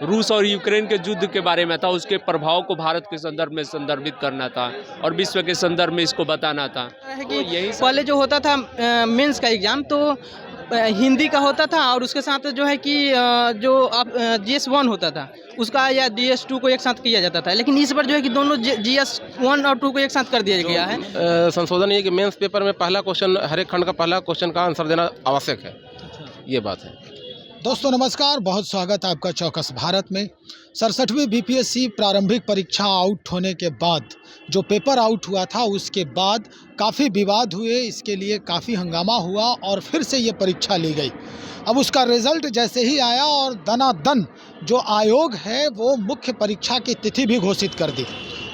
रूस और यूक्रेन के युद्ध के बारे में था, उसके प्रभाव को भारत के संदर्भ में संदर्भित करना था और विश्व के संदर्भ में इसको बताना था। है तो कि यही पहले जो होता था मेंस का एग्ज़ाम तो हिंदी का होता था और उसके साथ जो है कि जो आप GS1 होता था उसका या GS2 को एक साथ किया जाता था, लेकिन इस बार जो है कि दोनों GS1 और 2 को एक साथ कर दिया गया है। संशोधन ये कि मेंस पेपर में पहला क्वेश्चन, हर एक खंड का पहला क्वेश्चन का आंसर देना आवश्यक है। ये बात है। दोस्तों नमस्कार, बहुत स्वागत है आपका चौकस भारत में। 67वीं BPSC प्रारंभिक परीक्षा आउट होने के बाद जो पेपर आउट हुआ था उसके बाद काफ़ी विवाद हुए, इसके लिए काफ़ी हंगामा हुआ और फिर से ये परीक्षा ली गई। अब उसका रिज़ल्ट जैसे ही आया और दनादन जो आयोग है वो मुख्य परीक्षा की तिथि भी घोषित कर दी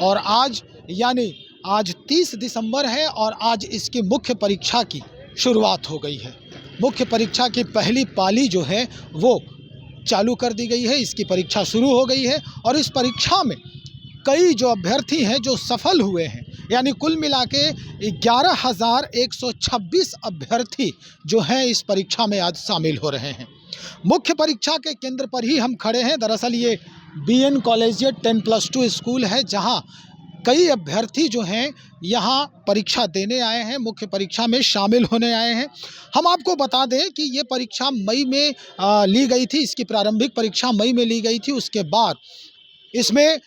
और आज यानी आज 30 दिसंबर है और आज इसकी मुख्य परीक्षा की शुरुआत हो गई है। मुख्य परीक्षा की पहली पाली जो है वो चालू कर दी गई है, इसकी परीक्षा शुरू हो गई है और इस परीक्षा में कई जो अभ्यर्थी हैं जो सफल हुए हैं, यानी कुल मिला के 11,126 अभ्यर्थी जो हैं इस परीक्षा में आज शामिल हो रहे हैं। मुख्य परीक्षा के केंद्र पर ही हम खड़े हैं। दरअसल ये BN कॉलेजिएट 10+2 स्कूल है जहां कई अभ्यर्थी जो हैं यहाँ परीक्षा देने आए हैं, मुख्य परीक्षा में शामिल होने आए हैं। हम आपको बता दें कि ये परीक्षा मई में ली गई थी, इसकी प्रारंभिक परीक्षा मई में ली गई थी। उसके बाद इसमें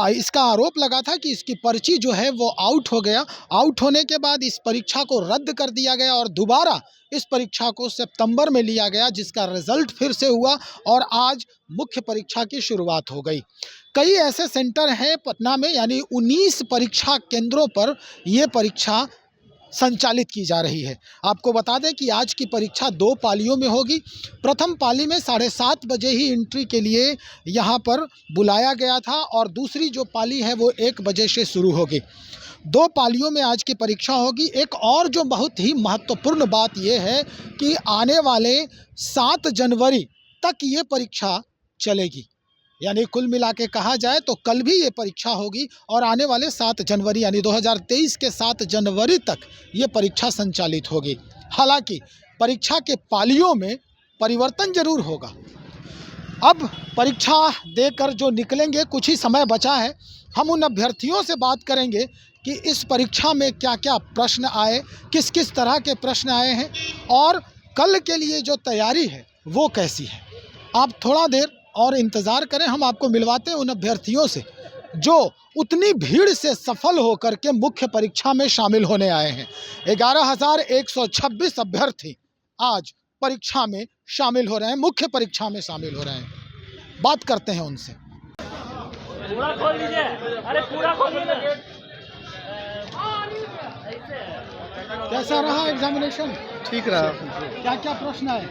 इसका आरोप लगा था कि इसकी पर्ची जो है वो आउट हो गया। आउट होने के बाद इस परीक्षा को रद्द कर दिया गया और दोबारा इस परीक्षा को सितंबर में लिया गया, जिसका रिजल्ट फिर से हुआ और आज मुख्य परीक्षा की शुरुआत हो गई। कई ऐसे सेंटर हैं पटना में, यानी 19 परीक्षा केंद्रों पर ये परीक्षा संचालित की जा रही है। आपको बता दें कि आज की परीक्षा 2 पालियों में होगी। प्रथम पाली में 7:30 बजे ही एंट्री के लिए यहाँ पर बुलाया गया था और दूसरी जो पाली है वो 1 बजे से शुरू होगी। 2 पालियों में आज की परीक्षा होगी। एक और जो बहुत ही महत्वपूर्ण बात यह है कि आने वाले 7 जनवरी तक ये परीक्षा चलेगी, यानी कुल मिला के कहा जाए तो कल भी ये परीक्षा होगी और आने वाले 7 जनवरी यानी 2023 के 7 जनवरी तक ये परीक्षा संचालित होगी। हालांकि परीक्षा के पालियों में परिवर्तन जरूर होगा। अब परीक्षा देकर जो निकलेंगे, कुछ ही समय बचा है, हम उन अभ्यर्थियों से बात करेंगे कि इस परीक्षा में क्या क्या प्रश्न आए, किस किस तरह के प्रश्न आए हैं और कल के लिए जो तैयारी है वो कैसी है। आप थोड़ा देर और इंतज़ार करें, हम आपको मिलवाते हैं उन अभ्यर्थियों से जो उतनी भीड़ से सफल होकर के मुख्य परीक्षा में शामिल होने आए हैं। 11,126 अभ्यर्थी आज परीक्षा में शामिल हो रहे हैं, मुख्य परीक्षा में शामिल हो रहे हैं। बात करते हैं उनसे। पूरा खोल दीजिए, अरे पूरा खोल दीजिए। कैसा रहा एग्जामिनेशन? ठीक रहा। क्या क्या प्रश्न आए?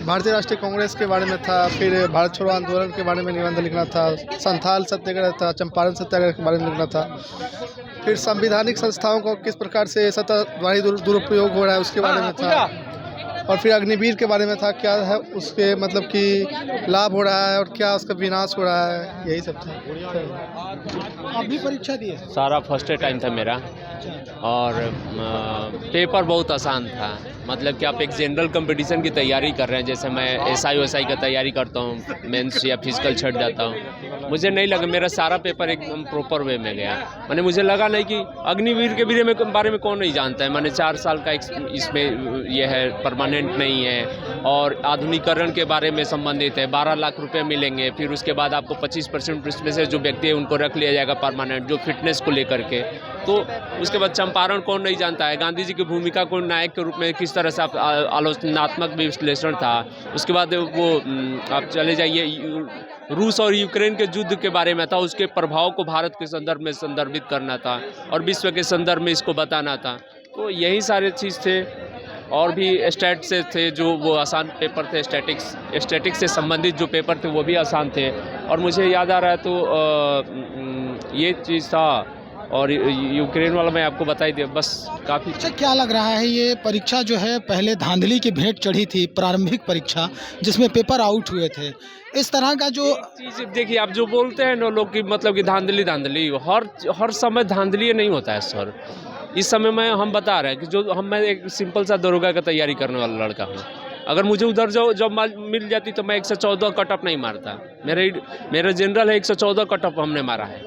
भारतीय राष्ट्रीय कांग्रेस के बारे में था, फिर भारत छोड़ो आंदोलन के बारे में निबंध लिखना था, संथाल सत्याग्रह था, चंपारण सत्याग्रह के बारे में लिखना था, फिर संवैधानिक संस्थाओं को किस प्रकार से सत्ताधारी दुरुपयोग हो रहा है उसके बारे में था, और फिर अग्निवीर के बारे में था, क्या है उसके मतलब कि लाभ हो रहा है और क्या उसका विनाश हो रहा है, यही सब था। आप भी परीक्षा दिए? सारा फर्स्ट टाइम था मेरा और पेपर बहुत आसान था। मतलब कि आप एक जनरल कंपटीशन की तैयारी कर रहे हैं, जैसे मैं SI का तैयारी करता हूँ, मेंस या फिजिकल छट जाता हूँ। मुझे नहीं लगा मेरा सारा पेपर एकदम प्रॉपर वे में गया। मैंने मुझे लगा नहीं कि अग्निवीर के बारे में कौन नहीं जानता है। मैंने 4 साल का इसमें ये है, परमानेंट नहीं है और आधुनिकीकरण के बारे में संबंधित है। 12 लाख रुपए मिलेंगे, फिर उसके बाद आपको 25% उसमें से जो व्यक्ति है उनको रख लिया जाएगा परमानेंट, जो फिटनेस को लेकर के। तो उसके बाद चंपारण कौन नहीं जानता है, गांधी जी की भूमिका को नायक के रूप में किस तरह से आप आलोचनात्मक विश्लेषण था। उसके बाद वो आप चले जाइए रूस और यूक्रेन के युद्ध के बारे में था, उसके प्रभाव को भारत के संदर्भ में संदर्भित करना था और विश्व के संदर्भ में इसको बताना था। तो यही सारे चीज़ थे और भी स्टैट से थे जो वो आसान पेपर थे। स्टैटिक्स से संबंधित जो पेपर थे वो भी आसान थे और मुझे याद आ रहा है तो ये चीज़ था और यूक्रेन वाला मैं आपको बता ही दिया बस। काफ़ी अच्छा, क्या लग रहा है ये परीक्षा जो है पहले धांधली की भेंट चढ़ी थी, प्रारंभिक परीक्षा जिसमें पेपर आउट हुए थे, इस तरह का जो चीज़ देखिए आप जो बोलते हैं ना लोग कि मतलब कि धांधली हर समय धांधली नहीं होता है सर। इस समय में हम बता रहे हैं कि मैं एक सिंपल सा दरोगा का तैयारी करने वाला लड़का हूँ। अगर मुझे उधर जब मिल जाती तो मैं 114 कट ऑफ नहीं मारता। मेरा जनरल है 114 कट ऑफ हमने मारा है।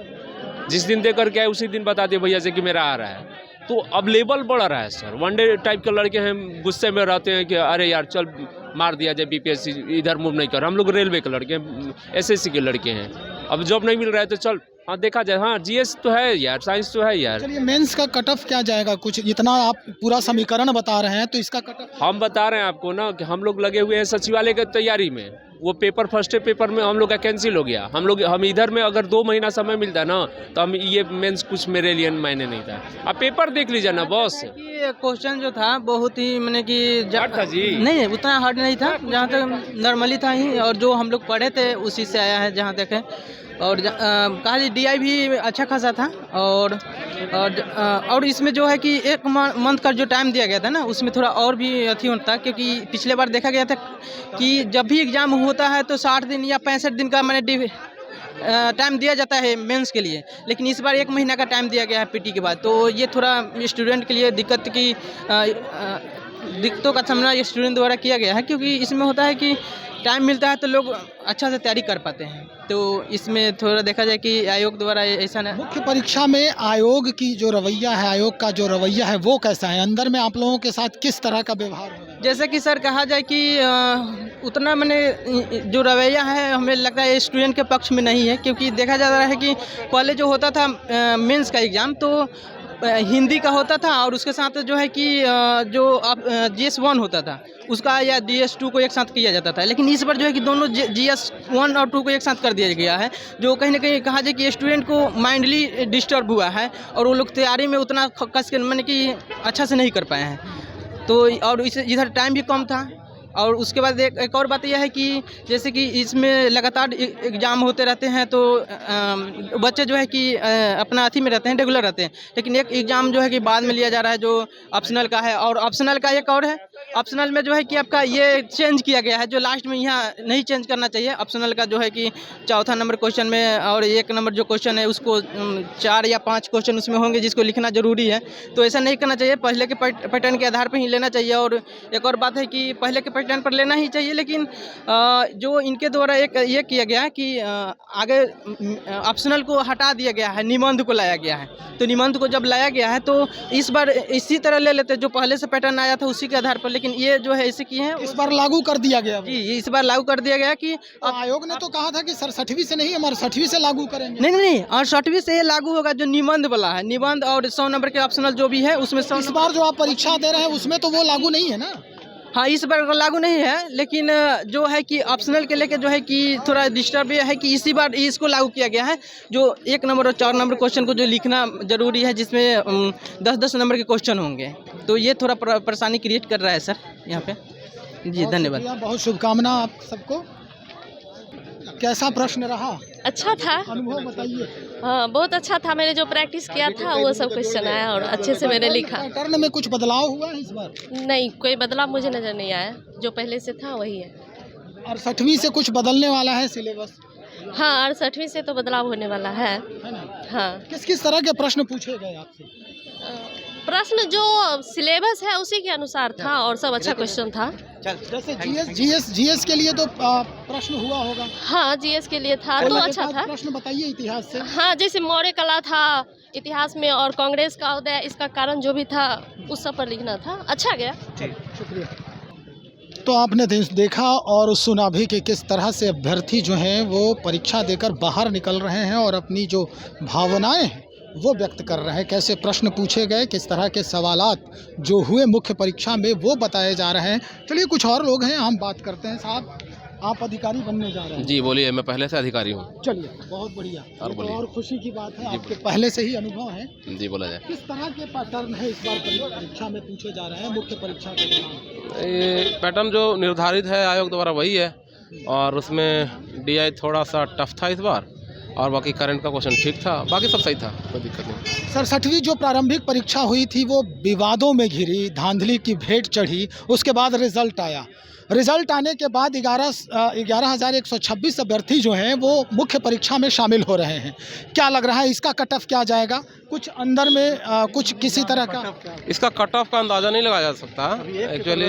जिस दिन दे करके आए उसी दिन बता दिए भैया से कि मेरा आ रहा है। तो अब लेवल बढ़ रहा है सर। वनडे टाइप के लड़के हैं, गुस्से में रहते हैं कि अरे यार चल मार दिया जाए, बीपीएससी इधर मूव नहीं कर। हम लोग रेलवे के लड़के हैं, एसएससी के लड़के हैं। अब जॉब नहीं मिल रहा है तो चल हाँ देखा जाए। हाँ जीएस तो है यार, साइंस तो है यार। चलिए मेंस का कट ऑफ क्या जाएगा? कुछ इतना आप पूरा समीकरण बता रहे हैं तो इसका कट ऑफ हम बता रहे हैं आपको ना कि हम लोग लगे हुए हैं सचिवालय की तैयारी में। वो पेपर फर्स्ट पेपर में हम लोग का कैंसिल हो गया। हम इधर में अगर 2 महीना समय मिलता ना तो हम ये मेंस कुछ मेरे लिए मायने नहीं था। आप पेपर देख लीजिए ना बॉस। ये क्वेश्चन जो था बहुत ही मैंने कि हार्ड था जी। नहीं उतना हार्ड नहीं था, जहाँ तक नॉर्मली था ही। और जो हम लोग पढ़े थे उसी से आया है जहाँ तक है। और कहा जाए DI भी अच्छा खासा था। और इसमें जो है कि 1 मंथ का जो टाइम दिया गया था ना, उसमें थोड़ा और भी अथी होता, क्योंकि पिछले बार देखा गया था कि जब भी एग्ज़ाम होता है तो 60 दिन या 65 दिन का मैंने टाइम दिया जाता है मेंस के लिए, लेकिन इस बार 1 महीना का टाइम दिया गया है PT के बाद। तो ये थोड़ा स्टूडेंट के लिए दिक्कतों का सामना स्टूडेंट द्वारा किया गया है, क्योंकि इसमें होता है कि टाइम मिलता है तो लोग अच्छा से तैयारी कर पाते हैं। तो इसमें थोड़ा देखा जाए कि आयोग द्वारा ऐसा ना। मुख्य परीक्षा में आयोग की जो रवैया है, आयोग का जो रवैया है वो कैसा है? अंदर में आप लोगों के साथ किस तरह का व्यवहार हो रहा है? जैसे कि सर कहा जाए कि उतना मैंने जो रवैया है हमें लगता है स्टूडेंट के पक्ष में नहीं है, क्योंकि देखा जा रहा है कि पहले जो होता था मेंस का एग्ज़ाम तो हिंदी का होता था, और उसके साथ जो है कि जो GS 1 होता था उसका या GS 2 को एक साथ किया जाता था। लेकिन इस बार जो है कि दोनों GS 1 और 2 को एक साथ कर दिया गया है, जो कहीं ना कहीं कहा जाए कि स्टूडेंट को माइंडली डिस्टर्ब हुआ है और वो लोग तैयारी में उतना कस के मैंने कि अच्छा से नहीं कर पाए हैं। तो और इधर टाइम भी कम था। और उसके बाद एक और बात यह है कि जैसे कि इसमें लगातार एग्ज़ाम होते रहते हैं तो बच्चे जो है कि अपना अथी में रहते हैं, रेगुलर रहते हैं। लेकिन एक एग्ज़ाम जो है कि बाद में लिया जा रहा है जो ऑप्शनल का है। और ऑप्शनल का एक और है, ऑप्शनल में जो है कि आपका ये चेंज किया गया है, जो लास्ट में यहाँ नहीं चेंज करना चाहिए। ऑप्शनल का जो है कि 4था नंबर क्वेश्चन में और 1 नंबर जो क्वेश्चन है उसको 4 या 5 क्वेश्चन उसमें होंगे जिसको लिखना ज़रूरी है। तो ऐसा नहीं करना चाहिए, पहले के पैटर्न के आधार पर ही लेना चाहिए। और एक और बात है कि पहले के पैटर्न पर लेना ही चाहिए, लेकिन जो इनके द्वारा एक ये किया गया है कि आगे ऑप्शनल को हटा दिया गया है, निबंध को लाया गया है। तो निबंध को जब लाया गया है तो इस बार इसी तरह ले लेते जो पहले से पैटर्न आया था उसी के आधार पर, लेकिन ये जो है ऐसे किए हैं। इस बार लागू कर दिया गया जी, इस बार लागू कर दिया गया कि आयोग ने तो कहा था कि सर 6वीं से नहीं, हमारे 6वीं से लागू करेंगे। नहीं, और 6वीं से ये लागू होगा जो निबंध वाला है, निबंध और 100 नंबर के ऑप्शनल जो भी है उसमें 100। इस बार जो आप परीक्षा दे रहे हैं उसमें तो वो लागू नहीं है ना? हाँ, इस बार लागू नहीं है, लेकिन जो है कि ऑप्शनल के लेके जो है कि थोड़ा डिस्टर्ब ये है कि इसी बार इसको लागू किया गया है, जो 1 नंबर और 4 नंबर क्वेश्चन को जो लिखना जरूरी है, जिसमें 10-10 नंबर के क्वेश्चन होंगे। तो ये थोड़ा परेशानी क्रिएट कर रहा है सर यहाँ पे। जी धन्यवाद, बहुत शुभकामना आप सबको। कैसा प्रश्न रहा? अच्छा था, अनुभव बताइए। हाँ बहुत अच्छा था। मैंने जो प्रैक्टिस किया था वो सब क्वेश्चन आया और अच्छे से मैंने लिखा। पैटर्न में कुछ बदलाव हुआ है इस बार? नहीं, कोई बदलाव मुझे नज़र नहीं आया, जो पहले से था वही है। और 6वीं से कुछ बदलने वाला है सिलेबस? हाँ, और 6वीं से तो बदलाव होने वाला है ना? हाँ। किस किस तरह के प्रश्न पूछे गए आपसे? प्रश्न जो सिलेबस है उसी के अनुसार था और सब अच्छा क्वेश्चन था। जैसे GS के लिए तो प्रश्न हुआ होगा। हाँ, GS के लिए था तो अच्छा था। प्रश्न बताइए इतिहास से। हाँ, जैसे मौर्य कला था इतिहास में, और कांग्रेस का उदय, इसका कारण जो भी था उस सब पर लिखना था। अच्छा गया, शुक्रिया। तो आपने देखा और सुना भी कि किस तरह से अभ्यर्थी जो हैं वो परीक्षा देकर बाहर निकल रहे हैं और अपनी जो भावनाएं हैं वो व्यक्त कर रहे हैं। कैसे प्रश्न पूछे गए, किस तरह के सवालात जो हुए मुख्य परीक्षा में वो बताए जा रहे हैं। चलिए कुछ और लोग हैं, हम बात करते हैं। साहब, आप अधिकारी बनने जा रहे हैं? जी बोलिए, मैं पहले से अधिकारी हूँ। चलिए, बहुत बढ़िया। और खुशी की बात है, आपके पहले से ही अनुभव है। जी बोला जाए। किस तरह के पैटर्न है इस बार परीक्षा में पूछे जा रहे हैं मुख्य परीक्षा के दौरान? ये पैटर्न जो निर्धारित है आयोग द्वारा वही है, और उसमें DI थोड़ा सा टफ था इस बार, और बाकी करंट का क्वेश्चन ठीक था, बाकी सब सही था, कोई दिक्कत नहीं। सर 6वीं जो प्रारंभिक परीक्षा हुई थी वो विवादों में घिरी, धांधली की भेंट चढ़ी, उसके बाद रिजल्ट आया। रिजल्ट आने के बाद 11,126 अभ्यर्थी जो हैं वो मुख्य परीक्षा में शामिल हो रहे हैं। क्या लग रहा है इसका कट ऑफ क्या जाएगा? कुछ अंदर में कुछ किसी तरह का इसका कट ऑफ का अंदाज़ा नहीं लगाया जा सकता एक्चुअली।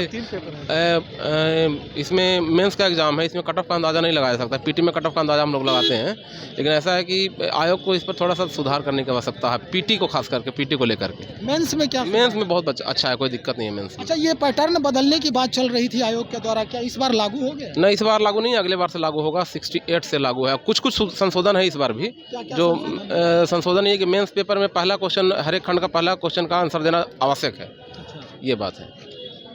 इसमें मेंस का एग्ज़ाम है, इसमें कट ऑफ का अंदाज़ा नहीं लगाया जा सकता। पीटी में कट ऑफ का अंदाज़ा हम लोग लगाते हैं, लेकिन ऐसा है कि आयोग को इस पर थोड़ा सा सुधार करने की आवश्यकता है, पीटी को खास करके, पीटी को लेकर के। मेंस में क्या? मेंस में बहुत अच्छा है, कोई दिक्कत नहीं है मेंस में। अच्छा, ये पैटर्न बदलने की बात चल रही थी आयोग के द्वारा, क्या इस बार लागू हो गया? नहीं, इस बार लागू नहीं है, अगले बार से लागू होगा। 68 से लागू है। कुछ संशोधन है इस बार भी। जो संशोधन ये कि मेंस पेपर में पहला क्वेश्चन, हर एक खंड का पहला क्वेश्चन का आंसर देना आवश्यक है। ये बात है।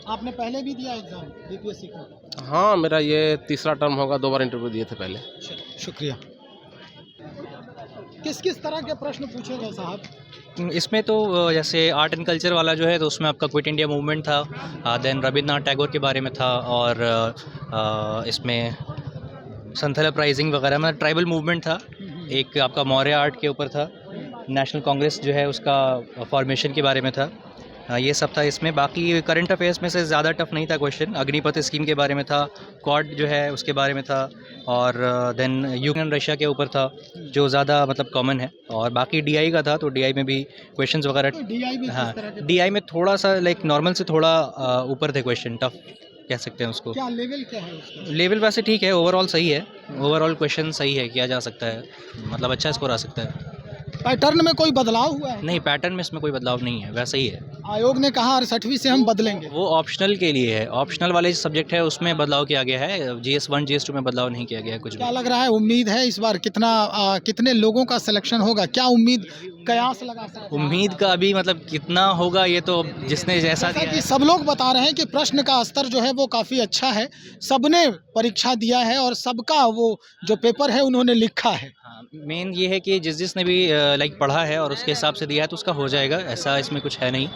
आपने पहले भी दिया एग्जाम बीपीएससी का? हाँ, मेरा ये तीसरा टर्म होगा, 2 बार इंटरव्यू दिए थे पहले। शुक्रिया। किस किस तरह के प्रश्न पूछे गए साहब? इसमें तो जैसे आर्ट एंड कल्चर वाला जो है, तो उसमें आपका क्विट इंडिया मूवमेंट था, देन रविन्द्रनाथ टैगोर के बारे में था, और इसमें संथाल अपराइजिंग वगैरह, मतलब ट्राइबल मूवमेंट था। एक आपका मौर्य आर्ट के ऊपर था, नेशनल कांग्रेस जो है उसका फॉर्मेशन के बारे में था, ये सब था इसमें। बाकी करंट अफेयर्स में से ज़्यादा टफ नहीं था क्वेश्चन। अग्निपथ स्कीम के बारे में था, क्वाड जो है उसके बारे में था, और देन यूक्रेन रशिया के ऊपर था, जो ज़्यादा मतलब कॉमन है। और बाकी डीआई का था, तो डीआई में भी क्वेश्चंस वगैरह, हाँ डीआई में थोड़ा सा लाइक नॉर्मल से थोड़ा ऊपर थे क्वेश्चन, टफ कह सकते हैं उसको। क्या लेवल क्या है उसका? लेवल वैसे ठीक है, ओवरऑल सही है, ओवरऑल क्वेश्चन सही है, किया जा सकता है, मतलब अच्छा स्कोर आ सकता है। पैटर्न में कोई बदलाव हुआ है? नहीं, पैटर्न में इसमें कोई बदलाव नहीं है, वैसा ही है। आयोग ने कहा 68वीं से हम बदलेंगे। वो ऑप्शनल के लिए है, ऑप्शनल वाले सब्जेक्ट है उसमें बदलाव किया गया है, GS1 GS2 में बदलाव नहीं किया गया है कुछ क्या भी। लग रहा है, उम्मीद है इस बार कितने लोगों का सिलेक्शन होगा? क्या उम्मीद, कयास लगा सकते हैं? उम्मीद का अभी मतलब कितना होगा ये तो जिसने जैसा दिया कि है। सब लोग बता रहे हैं कि प्रश्न का स्तर जो है वो काफ़ी अच्छा है, सबने परीक्षा दिया है और सबका वो जो पेपर है उन्होंने लिखा है। मेन ये है कि जिसने भी लाइक पढ़ा है और उसके हिसाब से दिया है तो उसका हो जाएगा, ऐसा इसमें कुछ है नहीं।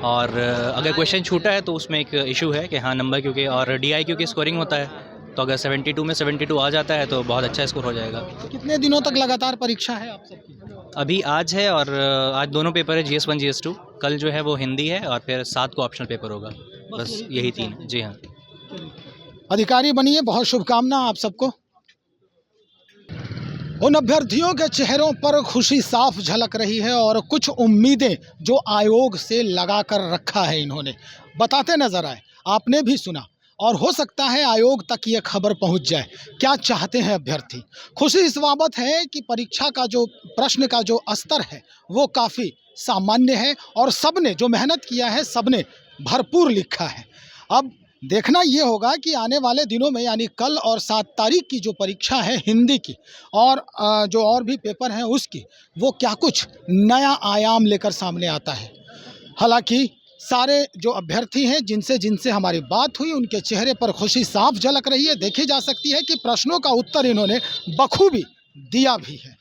और अगर क्वेश्चन छूटा है तो उसमें एक इशू है कि हाँ नंबर, क्योंकि और DI क्योंकि स्कोरिंग होता है, तो अगर 72 में 72 आ जाता है तो बहुत अच्छा स्कोर हो जाएगा। कितने दिनों तक लगातार परीक्षा है आप सबकी? अभी आज है, और आज दोनों पेपर है, GS1 GS2। कल जो है वो हिंदी है, और फिर 7 को ऑप्शनल पेपर होगा। बस यही 3। जी हाँ। अधिकारी बनिए, बहुत शुभकामना आप सबको। उन अभ्यर्थियों के चेहरों पर खुशी साफ झलक रही है और कुछ उम्मीदें जो आयोग से लगा कर रखा है इन्होंने, बताते नजर आए। आपने भी सुना, और हो सकता है आयोग तक ये खबर पहुंच जाए। क्या चाहते हैं अभ्यर्थी? खुशी इस बाबत है कि परीक्षा का जो प्रश्न का जो स्तर है वो काफ़ी सामान्य है, और सबने जो मेहनत किया है सबने भरपूर लिखा है। अब देखना ये होगा कि आने वाले दिनों में, यानी कल और 7 तारीख की जो परीक्षा है हिंदी की, और जो और भी पेपर हैं उसकी, वो क्या कुछ नया आयाम लेकर सामने आता है। हालांकि सारे जो अभ्यर्थी हैं जिनसे हमारी बात हुई, उनके चेहरे पर खुशी साफ झलक रही है। देखी जा सकती है कि प्रश्नों का उत्तर इन्होंने बखूबी दिया भी है।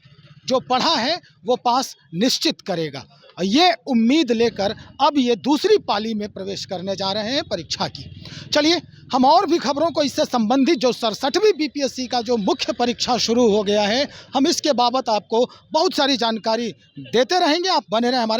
जो पढ़ा है वो पास निश्चित करेगा। ये उम्मीद लेकर अब ये दूसरी पाली में प्रवेश करने जा रहे हैं परीक्षा की। चलिए, हम और भी खबरों को इससे संबंधित, जो 67वीं BPSC का जो मुख्य परीक्षा शुरू हो गया है, हम इसके बाबत आपको बहुत सारी जानकारी देते रहेंगे। आप बने रहें हमारे